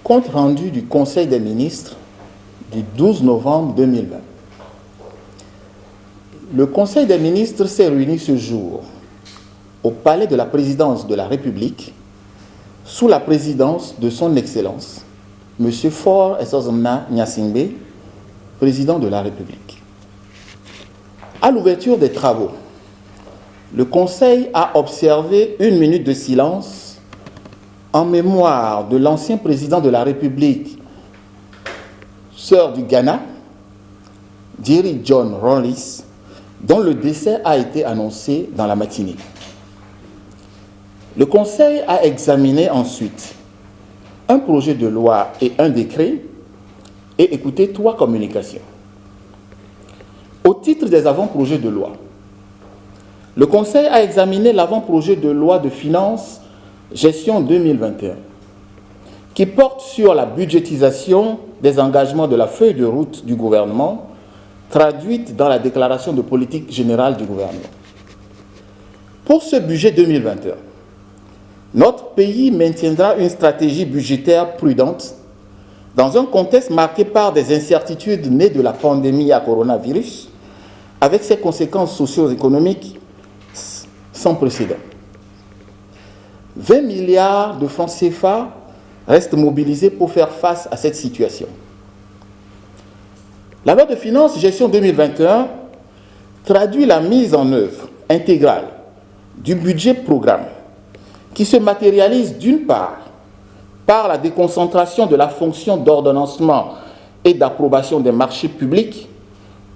Compte rendu du Conseil des ministres du 12 novembre 2020. Le Conseil des ministres s'est réuni ce jour au Palais de la Présidence de la République sous la présidence de son Excellence, M. Faure Essozomna Gnassingbé, président de la République. À l'ouverture des travaux, le Conseil a observé une minute de silence en mémoire de l'ancien président de la République, sœur du Ghana, Jerry John Rawlings, dont le décès a été annoncé dans la matinée. Le Conseil a examiné ensuite un projet de loi et un décret et écouté 3 communications. Au titre des avant-projets de loi, le Conseil a examiné l'avant-projet de loi de finances gestion 2021, qui porte sur la budgétisation des engagements de la feuille de route du gouvernement, traduite dans la déclaration de politique générale du gouvernement. Pour ce budget 2021, notre pays maintiendra une stratégie budgétaire prudente dans un contexte marqué par des incertitudes nées de la pandémie à coronavirus, avec ses conséquences socio-économiques sans précédent. 20 milliards de francs CFA restent mobilisés pour faire face à cette situation. La loi de finances gestion 2021 traduit la mise en œuvre intégrale du budget programme qui se matérialise d'une part par la déconcentration de la fonction d'ordonnancement et d'approbation des marchés publics,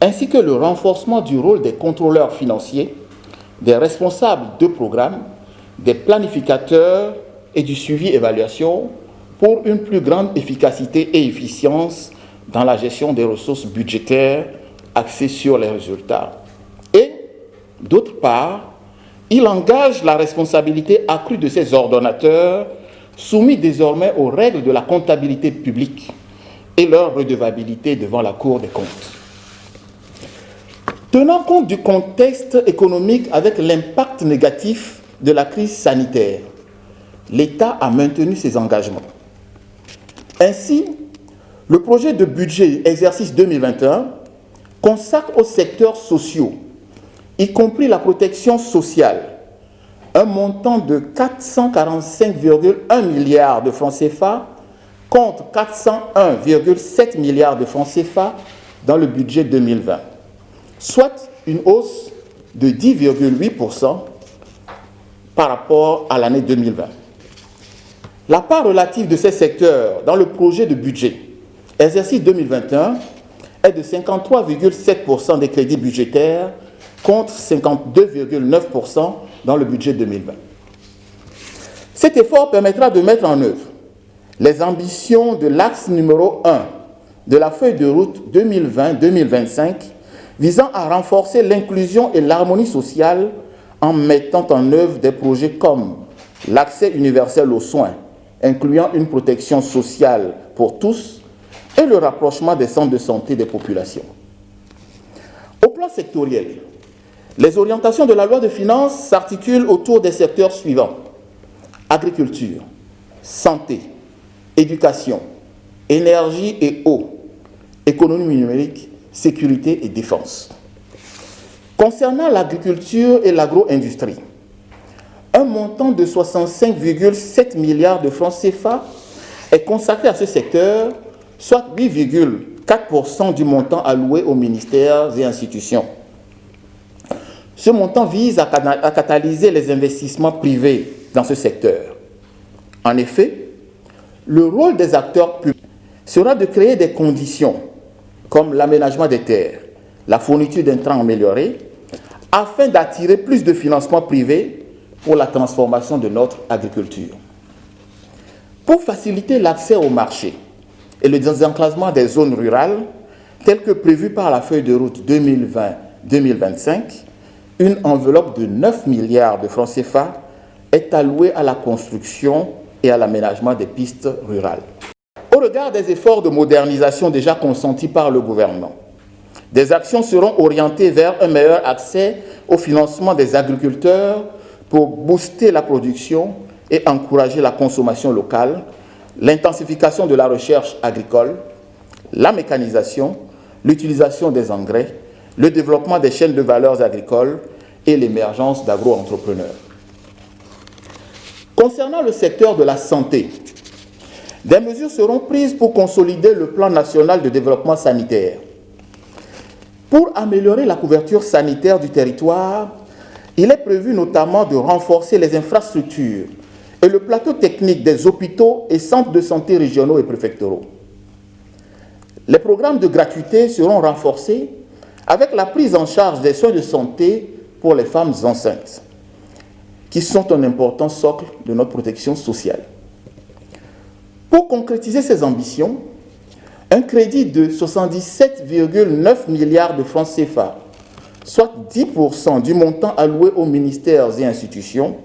ainsi que le renforcement du rôle des contrôleurs financiers, des responsables de programme, des planificateurs et du suivi-évaluation pour une plus grande efficacité et efficience dans la gestion des ressources budgétaires axées sur les résultats. Et, d'autre part, il engage la responsabilité accrue de ces ordonnateurs soumis désormais aux règles de la comptabilité publique et leur redevabilité devant la Cour des comptes. Tenant compte du contexte économique avec l'impact négatif de la crise sanitaire, l'État a maintenu ses engagements. Ainsi, le projet de budget exercice 2021 consacre aux secteurs sociaux, y compris la protection sociale, un montant de 445,1 milliards de francs CFA contre 401,7 milliards de francs CFA dans le budget 2020, soit une hausse de 10,8% par rapport à l'année 2020. La part relative de ces secteurs dans le projet de budget exercice 2021 est de 53,7% des crédits budgétaires contre 52,9% dans le budget 2020. Cet effort permettra de mettre en œuvre les ambitions de l'axe numéro 1 de la feuille de route 2020-2025 visant à renforcer l'inclusion et l'harmonie sociale en mettant en œuvre des projets comme l'accès universel aux soins, incluant une protection sociale pour tous, et le rapprochement des centres de santé des populations. Au plan sectoriel, les orientations de la loi de finances s'articulent autour des secteurs suivants: agriculture, santé, éducation, énergie et eau, économie numérique, sécurité et défense. Concernant l'agriculture et l'agro-industrie, un montant de 65,7 milliards de francs CFA est consacré à ce secteur, soit 8,4% du montant alloué aux ministères et institutions. Ce montant vise à catalyser les investissements privés dans ce secteur. En effet, le rôle des acteurs publics sera de créer des conditions comme l'aménagement des terres, la fourniture d'intrants améliorés, afin d'attirer plus de financements privés pour la transformation de notre agriculture. Pour faciliter l'accès au marché et le désenclavement des zones rurales, tel que prévu par la feuille de route 2020-2025, une enveloppe de 9 milliards de francs CFA est allouée à la construction et à l'aménagement des pistes rurales. Au regard des efforts de modernisation déjà consentis par le gouvernement, des actions seront orientées vers un meilleur accès au financement des agriculteurs pour booster la production et encourager la consommation locale, l'intensification de la recherche agricole, la mécanisation, l'utilisation des engrais, le développement des chaînes de valeurs agricoles et l'émergence d'agro-entrepreneurs. Concernant le secteur de la santé, des mesures seront prises pour consolider le plan national de développement sanitaire. Pour améliorer la couverture sanitaire du territoire, il est prévu notamment de renforcer les infrastructures et le plateau technique des hôpitaux et centres de santé régionaux et préfectoraux. Les programmes de gratuité seront renforcés avec la prise en charge des soins de santé pour les femmes enceintes, qui sont un important socle de notre protection sociale. Pour concrétiser ces ambitions, un crédit de 77,9 milliards de francs CFA, soit 10% du montant alloué aux ministères et institutions,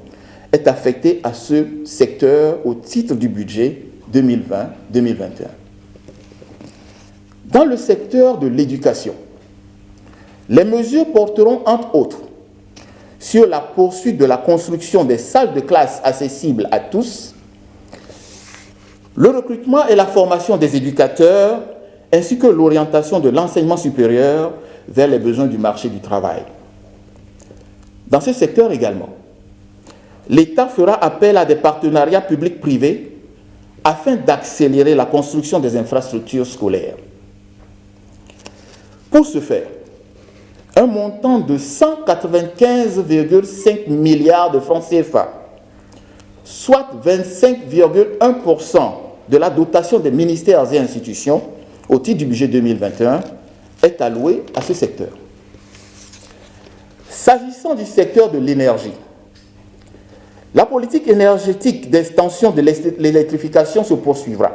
est affecté à ce secteur au titre du budget 2020-2021. Dans le secteur de l'éducation, les mesures porteront entre autres sur la poursuite de la construction des salles de classe accessibles à tous, le recrutement et la formation des éducateurs, ainsi que l'orientation de l'enseignement supérieur vers les besoins du marché du travail. Dans ce secteur également, l'État fera appel à des partenariats publics-privés afin d'accélérer la construction des infrastructures scolaires. Pour ce faire, un montant de 195,5 milliards de francs CFA, soit 25,1% de la dotation des ministères et institutions au titre du budget 2021, est alloué à ce secteur. S'agissant du secteur de l'énergie, la politique énergétique d'extension de l'électrification se poursuivra.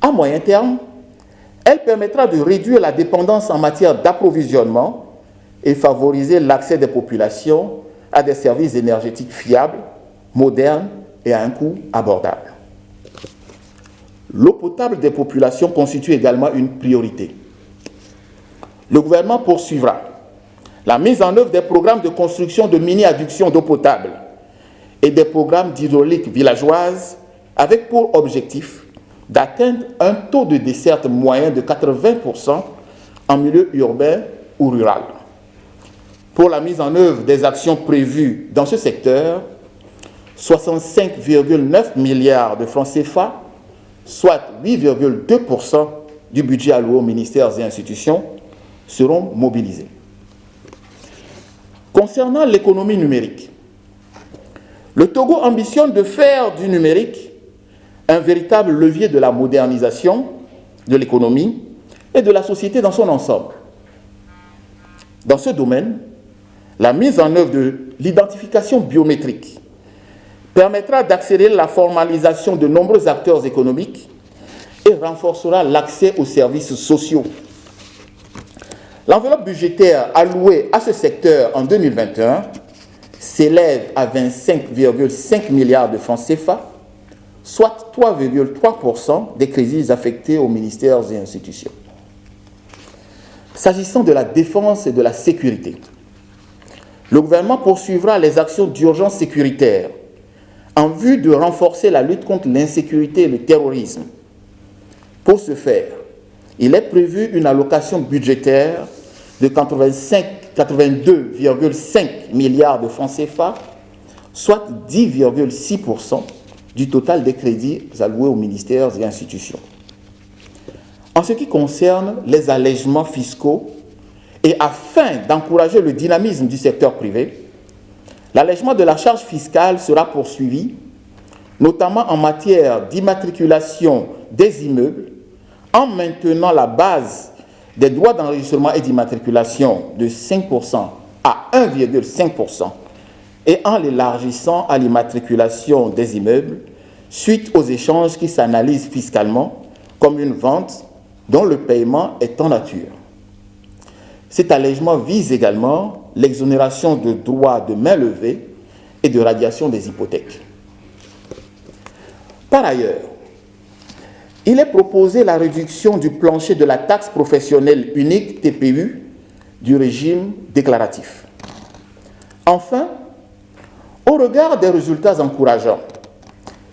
À moyen terme, elle permettra de réduire la dépendance en matière d'approvisionnement et favoriser l'accès des populations à des services énergétiques fiables, modernes et à un coût abordable. L'eau potable des populations constitue également une priorité. Le gouvernement poursuivra la mise en œuvre des programmes de construction de mini-adductions d'eau potable et des programmes d'hydraulique villageoise avec pour objectif d'atteindre un taux de desserte moyen de 80% en milieu urbain ou rural. Pour la mise en œuvre des actions prévues dans ce secteur, 65,9 milliards de francs CFA, soit 8,2% du budget alloué aux ministères et institutions, seront mobilisés. Concernant l'économie numérique, le Togo ambitionne de faire du numérique un véritable levier de la modernisation de l'économie et de la société dans son ensemble. Dans ce domaine, la mise en œuvre de l'identification biométrique permettra d'accélérer la formalisation de nombreux acteurs économiques et renforcera l'accès aux services sociaux. L'enveloppe budgétaire allouée à ce secteur en 2021 s'élève à 25,5 milliards de francs CFA, soit 3,3% des crédits affectés aux ministères et institutions. S'agissant de la défense et de la sécurité, le gouvernement poursuivra les actions d'urgence sécuritaire en vue de renforcer la lutte contre l'insécurité et le terrorisme. Pour ce faire, il est prévu une allocation budgétaire de 82,5 milliards de francs CFA, soit 10,6% du total des crédits alloués aux ministères et institutions. En ce qui concerne les allègements fiscaux, et afin d'encourager le dynamisme du secteur privé, l'allègement de la charge fiscale sera poursuivi, notamment en matière d'immatriculation des immeubles, en maintenant la base des droits d'enregistrement et d'immatriculation de 5% à 1,5% et en l'élargissant à l'immatriculation des immeubles suite aux échanges qui s'analysent fiscalement comme une vente dont le paiement est en nature. Cet allègement vise également l'exonération de droits de main levée et de radiation des hypothèques. Par ailleurs, il est proposé la réduction du plancher de la taxe professionnelle unique TPU du régime déclaratif. Enfin, au regard des résultats encourageants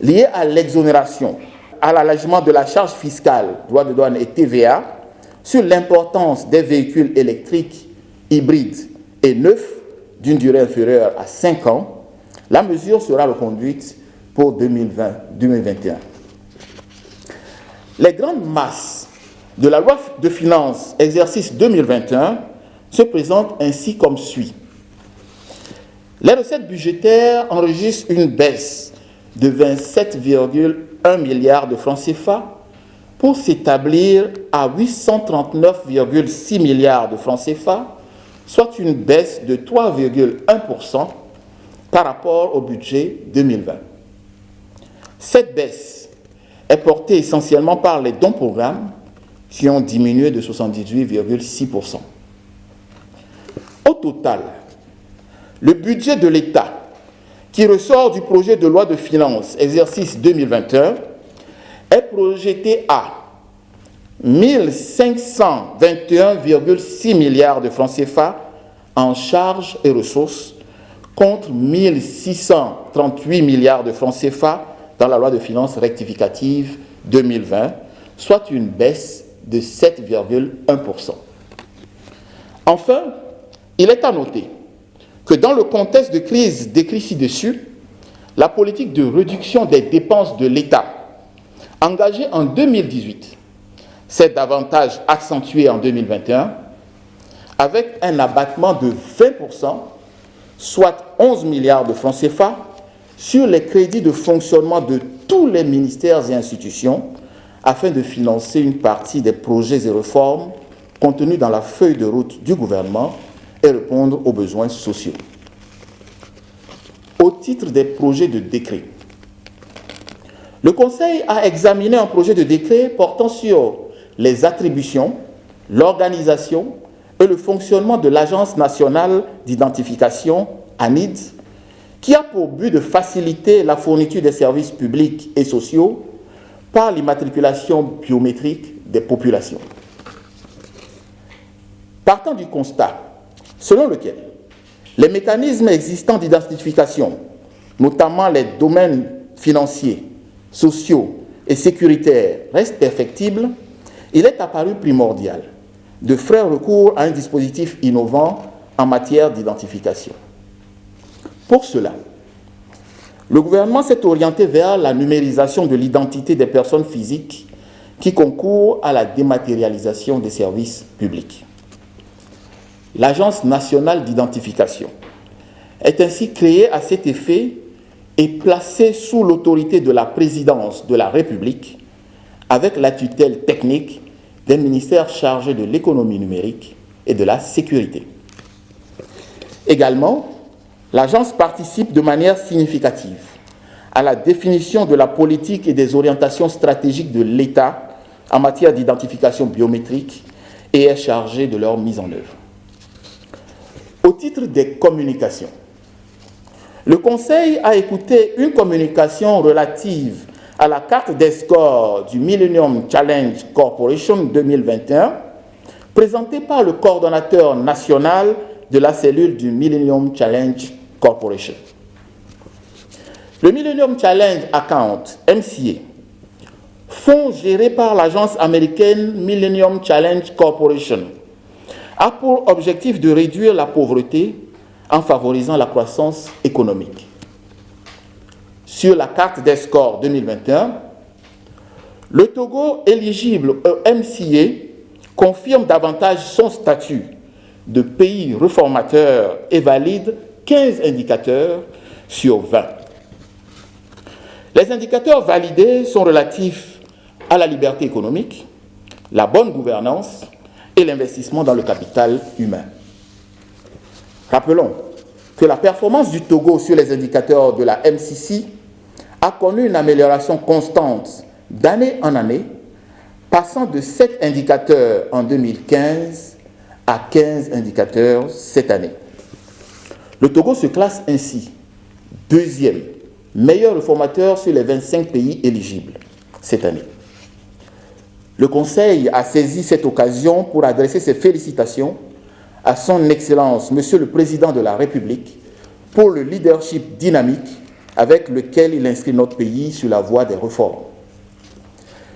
liées à l'exonération, à l'allègement de la charge fiscale, droits de douane et TVA, sur l'importance des véhicules électriques, hybrides et neufs d'une durée inférieure à 5 ans, la mesure sera reconduite pour 2020-2021. Les grandes masses de la loi de finances exercice 2021 se présentent ainsi comme suit. Les recettes budgétaires enregistrent une baisse de 27,1 milliards de francs CFA pour s'établir à 839,6 milliards de francs CFA, soit une baisse de 3,1% par rapport au budget 2020. Cette baisse est portée essentiellement par les dons programmes qui ont diminué de 78,6%. Au total, le budget de l'État qui ressort du projet de loi de finances exercice 2021 est projeté à 1 521,6 milliards de francs CFA en charges et ressources contre 1 638 milliards de francs CFA dans la loi de finances rectificative 2020, soit une baisse de 7,1%. Enfin, il est à noter que dans le contexte de crise décrit ci-dessus, la politique de réduction des dépenses de l'État engagée en 2018 s'est davantage accentuée en 2021 avec un abattement de 20%, soit 11 milliards de francs CFA, sur les crédits de fonctionnement de tous les ministères et institutions afin de financer une partie des projets et réformes contenus dans la feuille de route du gouvernement et répondre aux besoins sociaux. Au titre des projets de décret, le Conseil a examiné un projet de décret portant sur les attributions, l'organisation et le fonctionnement de l'Agence nationale d'identification, ANID, qui a pour but de faciliter la fourniture des services publics et sociaux par l'immatriculation biométrique des populations. Partant du constat selon lequel les mécanismes existants d'identification, notamment les domaines financiers, sociaux et sécuritaires, restent perfectibles, il est apparu primordial de faire recours à un dispositif innovant en matière d'identification. Pour cela, le gouvernement s'est orienté vers la numérisation de l'identité des personnes physiques qui concourent à la dématérialisation des services publics. L'Agence nationale d'identification est ainsi créée à cet effet et placée sous l'autorité de la présidence de la République avec la tutelle technique des ministères chargés de l'économie numérique et de la sécurité. Également, l'agence participe de manière significative à la définition de la politique et des orientations stratégiques de l'État en matière d'identification biométrique et est chargée de leur mise en œuvre. Au titre des communications, le Conseil a écouté une communication relative à la carte des scores du Millennium Challenge Corporation 2021, présentée par le coordonnateur national de la cellule du Millennium Challenge Corporation. Le Millennium Challenge Account, MCA, fonds géré par l'agence américaine Millennium Challenge Corporation, a pour objectif de réduire la pauvreté en favorisant la croissance économique. Sur la carte des scores 2021, le Togo éligible au MCA confirme davantage son statut de pays réformateur et valide 15 indicateurs sur 20. Les indicateurs validés sont relatifs à la liberté économique, la bonne gouvernance et l'investissement dans le capital humain. Rappelons que la performance du Togo sur les indicateurs de la MCC a connu une amélioration constante d'année en année, passant de 7 indicateurs en 2015 à 15 indicateurs cette année. Le Togo se classe ainsi deuxième meilleur réformateur sur les 25 pays éligibles cette année. Le Conseil a saisi cette occasion pour adresser ses félicitations à son Excellence, Monsieur le Président de la République, pour le leadership dynamique avec lequel il inscrit notre pays sur la voie des réformes.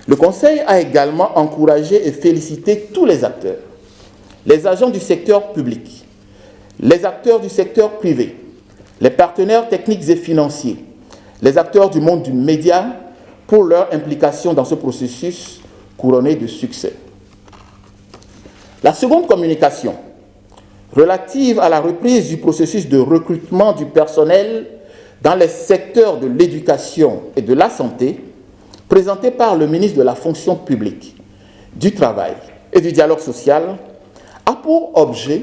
Le Conseil a également encouragé et félicité tous les acteurs, les agents du secteur public, les acteurs du secteur privé, les partenaires techniques et financiers, les acteurs du monde du média pour leur implication dans ce processus couronné de succès. La seconde communication, relative à la reprise du processus de recrutement du personnel dans les secteurs de l'éducation et de la santé, présentée par le ministre de la Fonction publique, du Travail et du Dialogue social, a pour objet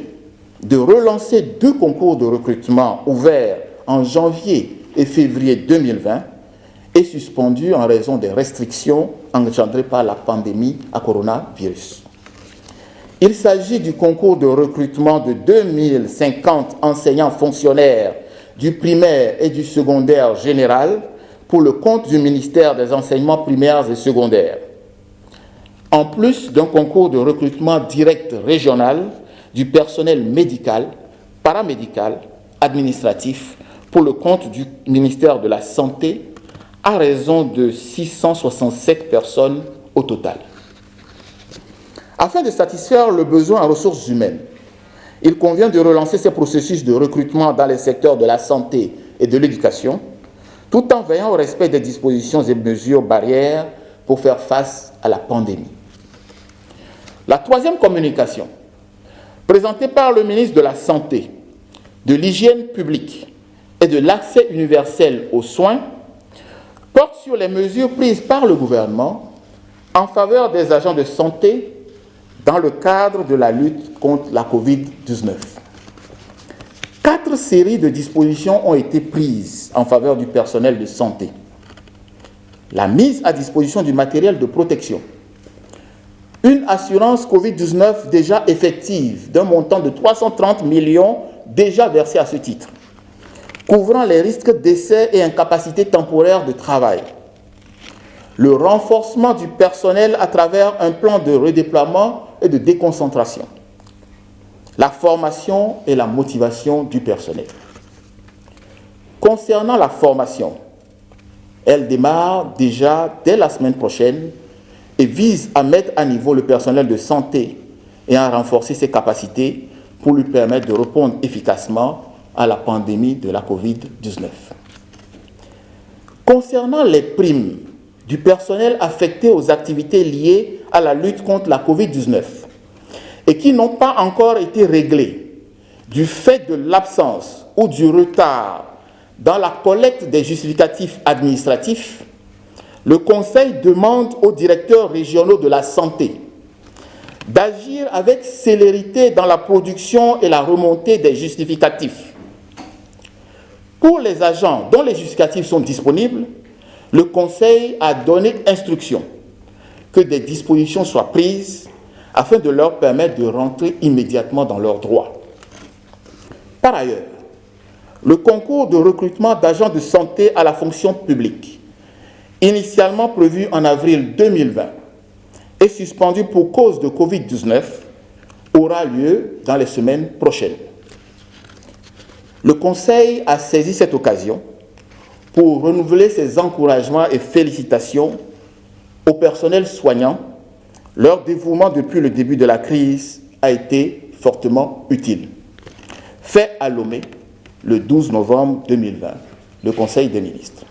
de relancer 2 concours de recrutement ouverts en janvier et février 2020 et suspendus en raison des restrictions engendrées par la pandémie à coronavirus. Il s'agit du concours de recrutement de 2050 enseignants fonctionnaires du primaire et du secondaire général pour le compte du ministère des enseignements primaires et secondaires, en plus d'un concours de recrutement direct régional du personnel médical, paramédical, administratif pour le compte du ministère de la Santé à raison de 667 personnes au total. Afin de satisfaire le besoin en ressources humaines, il convient de relancer ces processus de recrutement dans les secteurs de la santé et de l'éducation, tout en veillant au respect des dispositions et mesures barrières pour faire face à la pandémie. La troisième communication, présentée par le ministre de la Santé, de l'Hygiène publique et de l'accès universel aux soins, porte sur les mesures prises par le gouvernement en faveur des agents de santé dans le cadre de la lutte contre la Covid-19. 4 séries de dispositions ont été prises en faveur du personnel de santé. La mise à disposition du matériel de protection, une assurance Covid-19 déjà effective d'un montant de 330 millions déjà versés à ce titre, couvrant les risques d'essai et incapacité temporaire de travail, le renforcement du personnel à travers un plan de redéploiement et de déconcentration, la formation et la motivation du personnel. Concernant la formation, elle démarre déjà dès la semaine prochaine et vise à mettre à niveau le personnel de santé et à renforcer ses capacités pour lui permettre de répondre efficacement à la pandémie de la Covid-19. Concernant les primes du personnel affecté aux activités liées à la lutte contre la Covid-19 et qui n'ont pas encore été réglées du fait de l'absence ou du retard dans la collecte des justificatifs administratifs, le Conseil demande aux directeurs régionaux de la santé d'agir avec célérité dans la production et la remontée des justificatifs. Pour les agents dont les justificatifs sont disponibles, le Conseil a donné instruction que des dispositions soient prises afin de leur permettre de rentrer immédiatement dans leurs droits. Par ailleurs, le concours de recrutement d'agents de santé à la fonction publique, initialement prévu en avril 2020 et suspendu pour cause de Covid-19, aura lieu dans les semaines prochaines. Le Conseil a saisi cette occasion pour renouveler ses encouragements et félicitations au personnel soignant. Leur dévouement depuis le début de la crise a été fortement utile. Fait à Lomé le 12 novembre 2020, le Conseil des ministres.